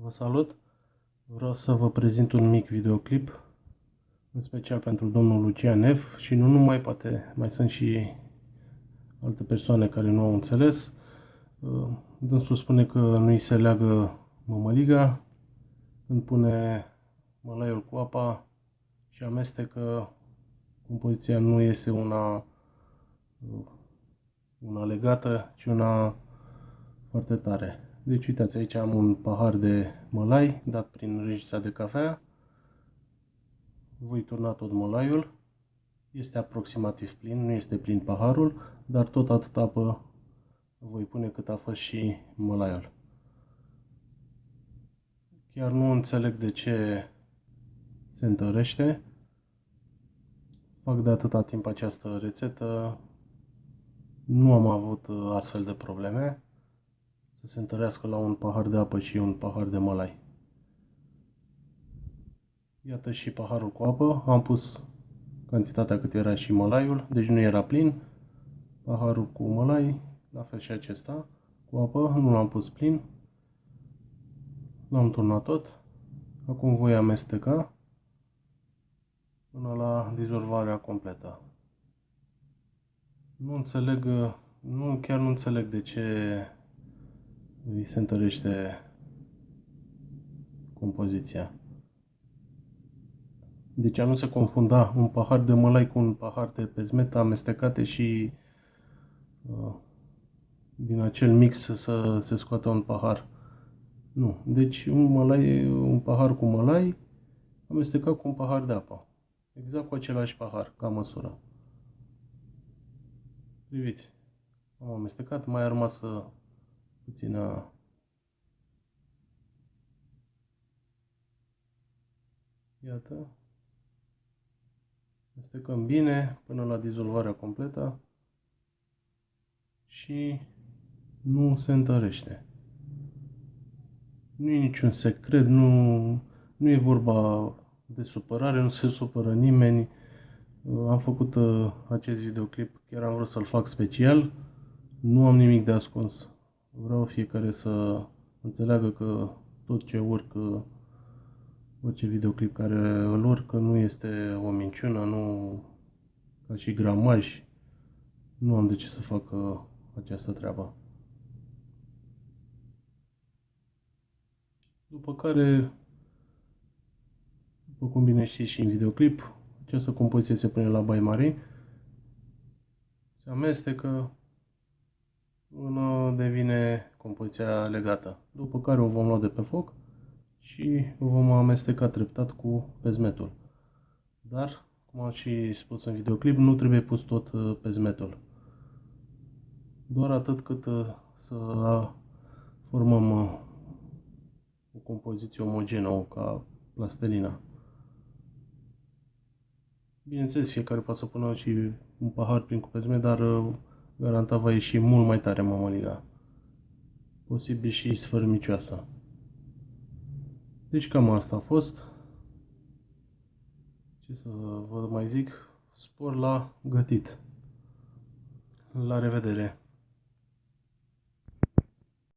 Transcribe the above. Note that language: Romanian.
Vă salut! Vreau să vă prezint un mic videoclip, în special pentru domnul Lucian F. și nu numai, poate mai sunt și alte persoane care nu au înțeles. Dânsul spune că nu-i se leagă mămăliga când pune mălaiul cu apa și amestecă. Compoziția nu este una legată, ci una foarte tare. Deci uitați, aici am un pahar de mălai dat prin râjița de cafea. Voi turna tot mălaiul. Este aproximativ plin, nu este plin paharul, dar tot atât apă voi pune cât a fost și mălaiul. Chiar nu înțeleg de ce se întărește. Fac de atâta timp această rețetă. Nu am avut astfel de probleme să se întărească la un pahar de apă și un pahar de mălai. Iată și paharul cu apă. Am pus cantitatea cât era și mălaiul, deci nu era plin. Paharul cu mălai, la fel și acesta, cu apă, nu l-am pus plin. L-am turnat tot. Acum voi amesteca până la dizolvarea completă. Chiar nu înțeleg de ce îi se întărește compoziția. Deci a nu se confunda un pahar de mălai cu un pahar de pezmet amestecate și din acel mix să se scoată un pahar. Nu. Deci un pahar cu mălai amestecat cu un pahar de apă. Exact cu același pahar, ca măsură. Priviți. Am amestecat, mai a rămas puțină. Iată. Amestecăm bine până la dizolvarea completă și nu se întărește. Nu e niciun secret, nu e vorba de supărare, nu se supără nimeni. Am făcut acest videoclip, chiar am vrut să-l fac special. Nu am nimic de ascuns. Vreau fiecare să înțeleagă că tot ce urc, orice videoclip care îl urc, nu este o minciună, nu ca și gramaj. Nu am de ce să fac această treabă. După care, după cum bine știți și în videoclip, această compoziție se pune la baie-marie, se amestecă până devine compoziția legată. După care o vom lua de pe foc și o vom amesteca treptat cu pezmetul. Dar, cum am și spus în videoclip, nu trebuie pus tot pezmetul. Doar atât cât să formăm o compoziție omogenă, ca plastelina. Bineînțeles, fiecare poate să pună și un pahar plin cu pezmet, dar garantat va ieși mult mai tare mămăliga. Posibil și sfărâmicioasă. Deci cam asta a fost. Ce să vă mai zic? Spor la gătit. La revedere!